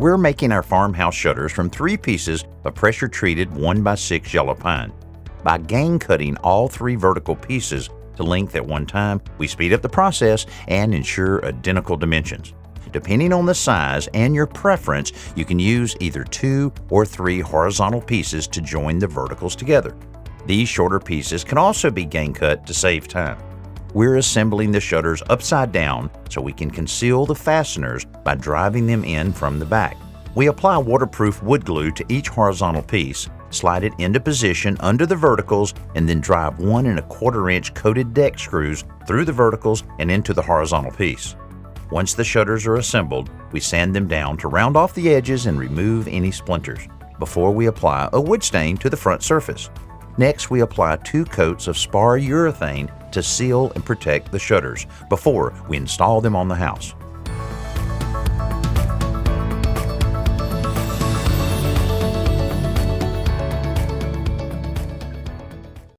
We're making our farmhouse shutters from 3 pieces of pressure-treated 1x6 yellow pine. By gang cutting all 3 vertical pieces to length at one time, we speed up the process and ensure identical dimensions. Depending on the size and your preference, you can use either 2 or 3 horizontal pieces to join the verticals together. These shorter pieces can also be gang cut to save time. We're assembling the shutters upside down so we can conceal the fasteners by driving them in from the back. We apply waterproof wood glue to each horizontal piece, slide it into position under the verticals, and then drive 1 1/4 inch coated deck screws through the verticals and into the horizontal piece. Once the shutters are assembled, we sand them down to round off the edges and remove any splinters before we apply a wood stain to the front surface. Next, we apply 2 coats of spar urethane to seal and protect the shutters before we install them on the house.